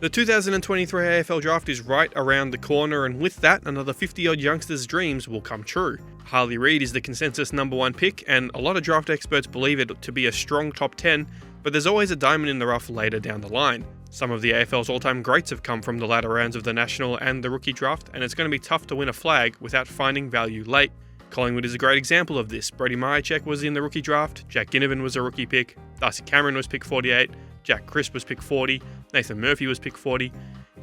The 2023 AFL Draft is right around the corner, and with that, another 50-odd youngsters' dreams will come true. Harley Reid is the consensus number 1 pick, and a lot of draft experts believe it to be a strong top 10, but there's always a diamond in the rough later down the line. Some of the AFL's all-time greats have come from the latter rounds of the national and the rookie draft, and it's going to be tough to win a flag without finding value late. Collingwood is a great example of this. Brody Myercheck was in the rookie draft, Jack Ginnivan was a rookie pick, Darcy Cameron was pick 48, Jack Crisp was pick 40, Nathan Murphy was pick 40.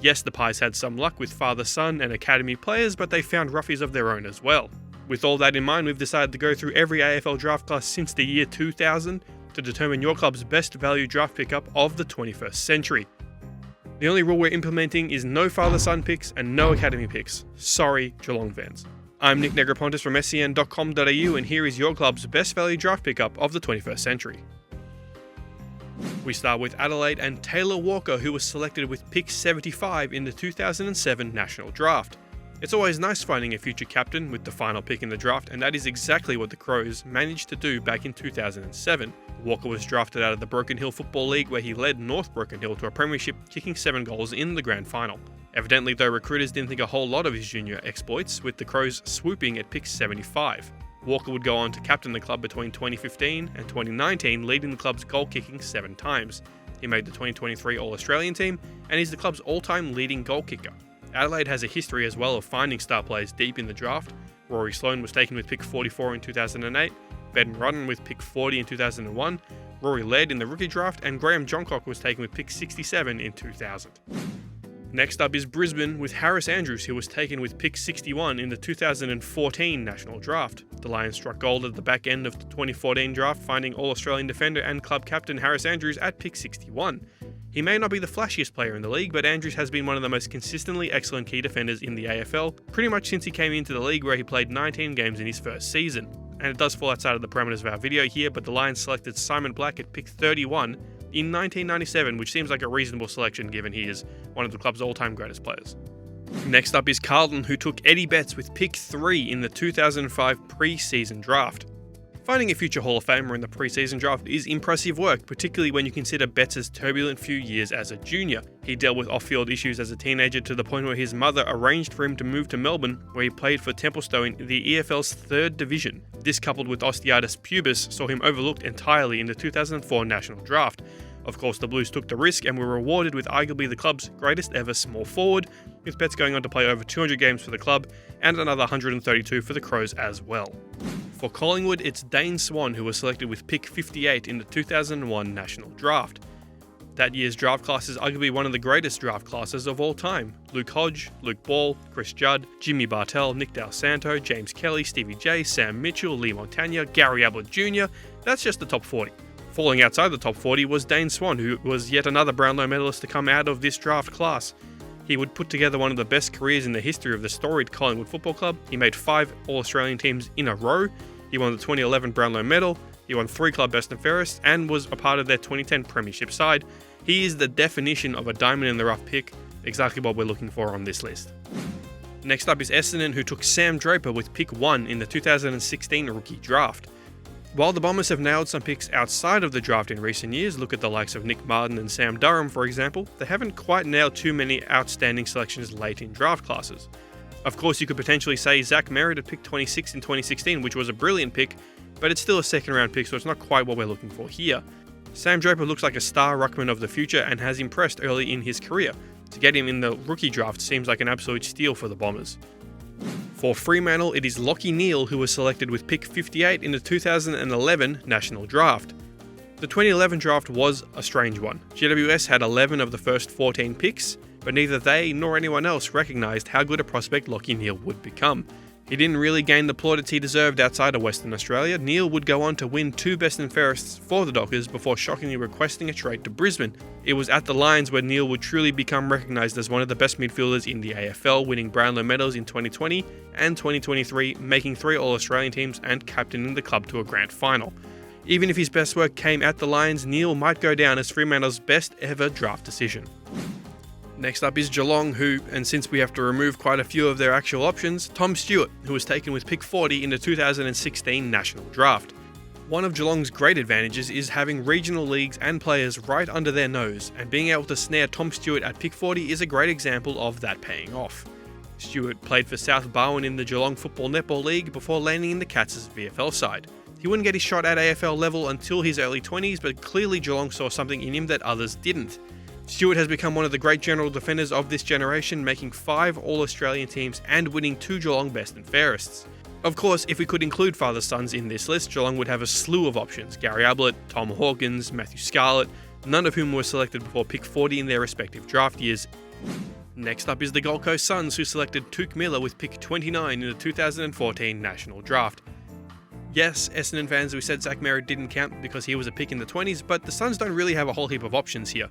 Yes, the Pies had some luck with father-son and academy players, but they found roughies of their own as well. With all that in mind, we've decided to go through every AFL draft class since the year 2000 to determine your club's best value draft pickup of the 21st century. The only rule we're implementing is no father-son picks and no academy picks. Sorry, Geelong fans. I'm Nick Negropontis from SEN.com.au, and here is your club's best value draft pickup of the 21st century. We start with Adelaide and Taylor Walker, who was selected with pick 75 in the 2007 National Draft. It's always nice finding a future captain with the final pick in the draft, and that is exactly what the Crows managed to do back in 2007. Walker was drafted out of the Broken Hill Football League, where he led North Broken Hill to a premiership, kicking 7 goals in the grand final. Evidently, though, recruiters didn't think a whole lot of his junior exploits, with the Crows swooping at pick 75. Walker would go on to captain the club between 2015 and 2019, leading the club's goal-kicking 7 times. He made the 2023 All-Australian team, and is the club's all-time leading goal kicker. Adelaide has a history as well of finding star players deep in the draft. Rory Sloane was taken with pick 44 in 2008, Ben Rudden with pick 40 in 2001, Rory led in the rookie draft, and Graham Johncock was taken with pick 67 in 2000. Next up is Brisbane with Harris Andrews, who was taken with pick 61 in the 2014 National Draft. The Lions struck gold at the back end of the 2014 draft, finding All-Australian defender and club captain Harris Andrews at pick 61. He may not be the flashiest player in the league, but Andrews has been one of the most consistently excellent key defenders in the AFL, pretty much since he came into the league, where he played 19 games in his first season. And it does fall outside of the parameters of our video here, but the Lions selected Simon Black at pick 31 in 1997, which seems like a reasonable selection given he is one of the club's all-time greatest players. Next up is Carlton, who took Eddie Betts with pick 3 in the 2005 pre-season draft. Finding a future Hall of Famer in the pre-season draft is impressive work, particularly when you consider Betts' turbulent few years as a junior. He dealt with off-field issues as a teenager to the point where his mother arranged for him to move to Melbourne, where he played for Templestowe in the EFL's 3rd division. This, coupled with osteitis pubis, saw him overlooked entirely in the 2004 National Draft. Of course, the Blues took the risk and were rewarded with arguably the club's greatest ever small forward, with Betts going on to play over 200 games for the club and another 132 for the Crows as well. For Collingwood, it's Dane Swan, who was selected with pick 58 in the 2001 National Draft. That year's draft class is arguably one of the greatest draft classes of all time. Luke Hodge, Luke Ball, Chris Judd, Jimmy Bartell, Nick Dal Santo, James Kelly, Stevie J, Sam Mitchell, Lee Montagna, Gary Ablett Jr. That's just the top 40. Falling outside the top 40 was Dane Swan, who was yet another Brownlow medalist to come out of this draft class. He would put together one of the best careers in the history of the storied Collingwood Football Club. He made 5 All-Australian teams in a row. He won the 2011 Brownlow medal. He won 3 club best and fairest and was a part of their 2010 premiership side. He is the definition of a diamond in the rough pick, exactly what we're looking for on this list. Next up is Essendon, who took Sam Draper with pick 1 in the 2016 rookie draft. While the Bombers have nailed some picks outside of the draft in recent years, look at the likes of Nick Martin and Sam Durham for example, they haven't quite nailed too many outstanding selections late in draft classes. Of course, you could potentially say Zach Merritt at pick 26 in 2016, which was a brilliant pick, but it's still a second round pick, so it's not quite what we're looking for here. Sam Draper looks like a star ruckman of the future and has impressed early in his career. To get him in the rookie draft seems like an absolute steal for the Bombers. For Fremantle, it is Lachie Neale, who was selected with pick 58 in the 2011 National Draft. The 2011 draft was a strange one. GWS had 11 of the first 14 picks, but neither they nor anyone else recognised how good a prospect Lachie Neale would become. He didn't really gain the plaudits he deserved outside of Western Australia. Neale would go on to win 2 best and fairests for the Dockers before shockingly requesting a trade to Brisbane. It was at the Lions where Neale would truly become recognised as one of the best midfielders in the AFL, winning Brownlow medals in 2020 and 2023, making 3 All-Australian teams and captaining the club to a grand final. Even if his best work came at the Lions, Neale might go down as Fremantle's best ever draft decision. Next up is Geelong, who, and since we have to remove quite a few of their actual options, Tom Stewart, who was taken with pick 40 in the 2016 National Draft. One of Geelong's great advantages is having regional leagues and players right under their nose, and being able to snare Tom Stewart at pick 40 is a great example of that paying off. Stewart played for South Barwon in the Geelong Football Netball League before landing in the Cats' VFL side. He wouldn't get his shot at AFL level until his early 20s, but clearly Geelong saw something in him that others didn't. Stewart has become one of the great general defenders of this generation, making 5 All-Australian teams and winning 2 Geelong Best and Fairests. Of course, if we could include father-sons in this list, Geelong would have a slew of options: Gary Ablett, Tom Hawkins, Matthew Scarlett, none of whom were selected before pick 40 in their respective draft years. Next up is the Gold Coast Suns, who selected Touk Miller with pick 29 in the 2014 National Draft. Yes, Essendon fans, we said Zach Merritt didn't count because he was a pick in the 20s, but the Suns don't really have a whole heap of options here.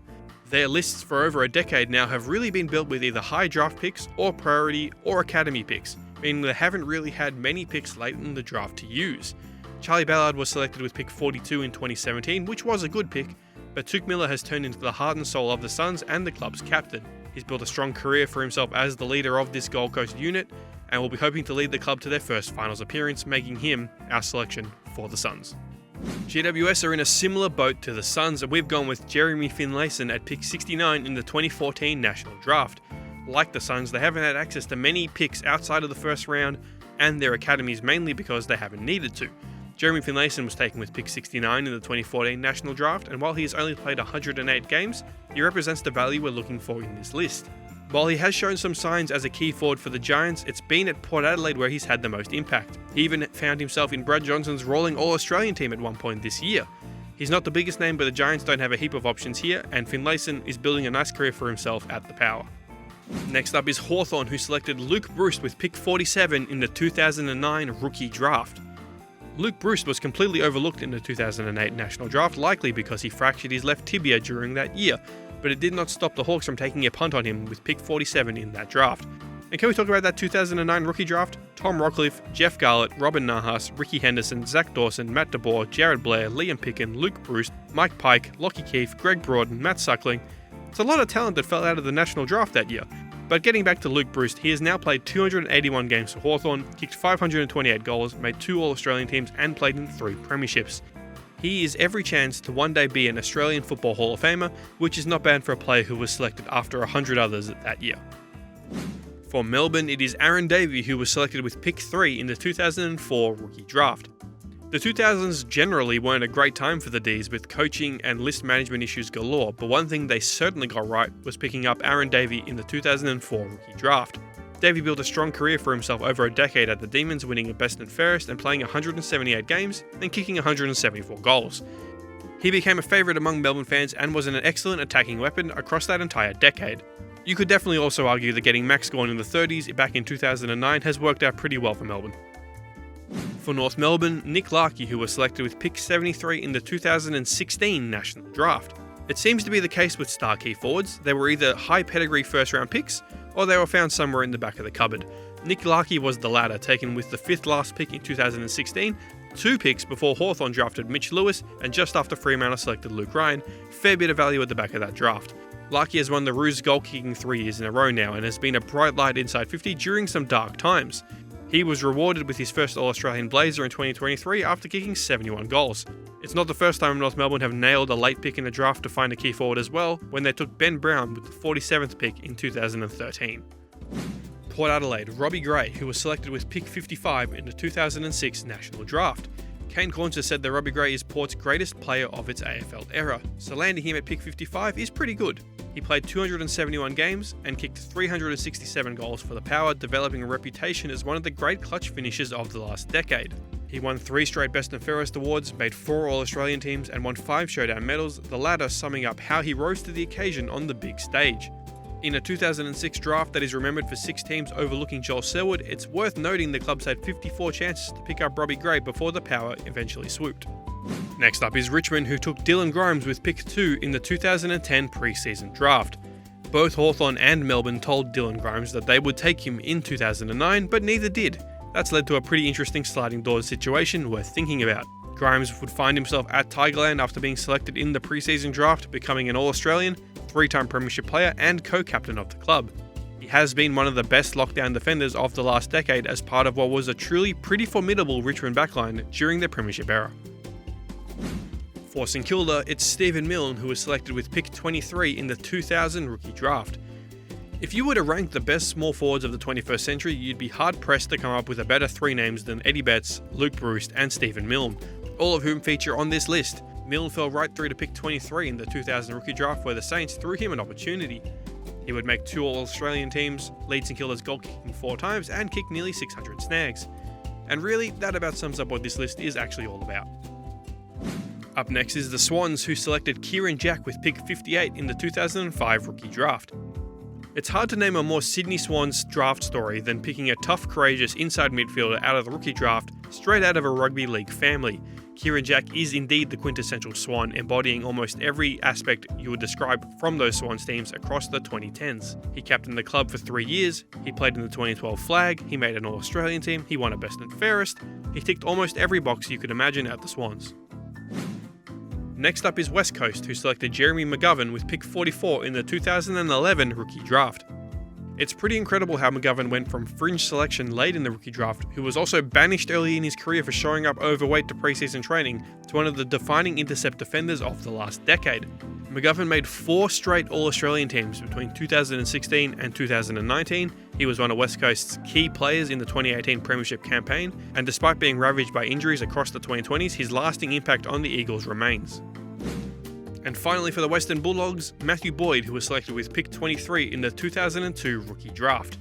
Their lists for over a decade now have really been built with either high draft picks or priority or academy picks, meaning they haven't really had many picks late in the draft to use. Charlie Ballard was selected with pick 42 in 2017, which was a good pick, but Touk Miller has turned into the heart and soul of the Suns and the club's captain. He's built a strong career for himself as the leader of this Gold Coast unit, and will be hoping to lead the club to their first finals appearance, making him our selection for the Suns. GWS are in a similar boat to the Suns, and we've gone with Jeremy Finlayson at pick 69 in the 2014 National Draft. Like the Suns, they haven't had access to many picks outside of the first round and their academies, mainly because they haven't needed to. Jeremy Finlayson was taken with pick 69 in the 2014 National Draft, and while he has only played 108 games, he represents the value we're looking for in this list. While he has shown some signs as a key forward for the Giants, it's been at Port Adelaide where he's had the most impact. He even found himself in Brad Johnson's rolling All-Australian team at one point this year. He's not the biggest name, but the Giants don't have a heap of options here, and Finlayson is building a nice career for himself at the Power. Next up is Hawthorn, who selected Luke Bruce with pick 47 in the 2009 Rookie Draft. Luke Bruce was completely overlooked in the 2008 National Draft, likely because he fractured his left tibia during that year, but it did not stop the Hawks from taking a punt on him with pick 47 in that draft. And can we talk about that 2009 Rookie Draft? Tom Rockcliffe, Jeff Garlett, Robin Nahas, Ricky Henderson, Zach Dawson, Matt DeBoer, Jared Blair, Liam Picken, Luke Bruce, Mike Pike, Lockie Keefe, Greg Broaden, Matt Suckling. It's a lot of talent that fell out of the National Draft that year. But getting back to Luke Bruce, he has now played 281 games for Hawthorn, kicked 528 goals, made 2 All-Australian teams and played in 3 premierships. He is every chance to one day be an Australian Football Hall of Famer, which is not bad for a player who was selected after 100 others that year. For Melbourne, it is Aaron Davey, who was selected with pick 3 in the 2004 Rookie Draft. The 2000s generally weren't a great time for the D's, with coaching and list management issues galore, but one thing they certainly got right was picking up Aaron Davey in the 2004 Rookie Draft. Davey built a strong career for himself over a decade at the Demons, winning a Best and Fairest and playing 178 games and kicking 174 goals. He became a favourite among Melbourne fans and was an excellent attacking weapon across that entire decade. You could definitely also argue that getting Max Gawn in the 30s back in 2009 has worked out pretty well for Melbourne. For North Melbourne, Nick Larkey, who was selected with pick 73 in the 2016 National Draft. It seems to be the case with star key forwards. They were either high pedigree first round picks, or they were found somewhere in the back of the cupboard. Nick Larkey was the latter, taken with the 5th last pick in 2016, 2 picks before Hawthorn drafted Mitch Lewis, and just after Fremantle selected Luke Ryan. Fair bit of value at the back of that draft. Larkey has won the Roos goal kicking 3 years in a row now, and has been a bright light inside 50 during some dark times. He was rewarded with his first All-Australian Blazer in 2023 after kicking 71 goals. It's not the first time North Melbourne have nailed a late pick in the draft to find a key forward as well, when they took Ben Brown with the 47th pick in 2013. Port Adelaide, Robbie Gray, who was selected with pick 55 in the 2006 National Draft. Kane Corns has said that Robbie Gray is Port's greatest player of its AFL era, so landing him at pick 55 is pretty good. He played 271 games and kicked 367 goals for the Power, developing a reputation as one of the great clutch finishers of the last decade. He won 3 straight Best and Fairest awards, made 4 All-Australian teams and won 5 Showdown medals, the latter summing up how he rose to the occasion on the big stage. In a 2006 draft that is remembered for 6 teams overlooking Joel Selwood, it's worth noting the clubs had 54 chances to pick up Robbie Gray before the Power eventually swooped. Next up is Richmond, who took Dylan Grimes with pick 2 in the 2010 pre-season draft. Both Hawthorn and Melbourne told Dylan Grimes that they would take him in 2009, but neither did. That's led to a pretty interesting sliding doors situation worth thinking about. Grimes would find himself at Tigerland after being selected in the pre-season draft, becoming an All-Australian, 3-time premiership player and co-captain of the club. He has been one of the best lockdown defenders of the last decade as part of what was a truly pretty formidable Richmond backline during the premiership era. For St Kilda, it's Stephen Milne, who was selected with pick 23 in the 2000 rookie draft. If you were to rank the best small forwards of the 21st century, you'd be hard-pressed to come up with a better three names than Eddie Betts, Luke Breust and Stephen Milne, all of whom feature on this list. Milne fell right through to pick 23 in the 2000 rookie draft, where the Saints threw him an opportunity. He would make 2 All-Australian teams, lead St Kilda's goal kicking 4 times and kick nearly 600 snags. And really, that about sums up what this list is actually all about. Up next is the Swans, who selected Kieran Jack with pick 58 in the 2005 rookie draft. It's hard to name a more Sydney Swans draft story than picking a tough, courageous inside midfielder out of the rookie draft straight out of a rugby league family. Kieran Jack is indeed the quintessential Swan, embodying almost every aspect you would describe from those Swans teams across the 2010s. He captained the club for 3 years, he played in the 2012 flag, he made an All-Australian team, he won a Best and Fairest, he ticked almost every box you could imagine at the Swans. Next up is West Coast, who selected Jeremy McGovern with pick 44 in the 2011 rookie draft. It's pretty incredible how McGovern went from fringe selection late in the rookie draft, who was also banished early in his career for showing up overweight to preseason training, to one of the defining intercept defenders of the last decade. McGovern made 4 straight All-Australian teams between 2016 and 2019. He was one of West Coast's key players in the 2018 Premiership campaign, and despite being ravaged by injuries across the 2020s, his lasting impact on the Eagles remains. And finally for the Western Bulldogs, Matthew Boyd, who was selected with pick 23 in the 2002 rookie draft.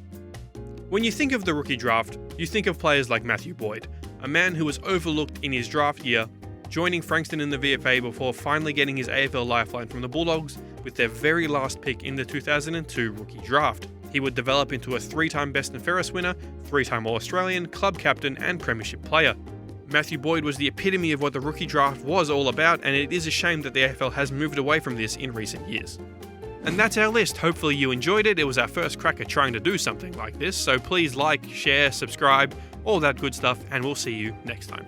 When you think of the rookie draft, you think of players like Matthew Boyd, a man who was overlooked in his draft year, joining Frankston in the VFA before finally getting his AFL lifeline from the Bulldogs with their very last pick in the 2002 rookie draft. He would develop into a 3-time Best and Fairest winner, 3-time All-Australian, club captain and Premiership player. Matthew Boyd was the epitome of what the rookie draft was all about, and it is a shame that the AFL has moved away from this in recent years. And that's our list. Hopefully you enjoyed it. It was our first crack at trying to do something like this, so please like, share, subscribe, all that good stuff, and we'll see you next time.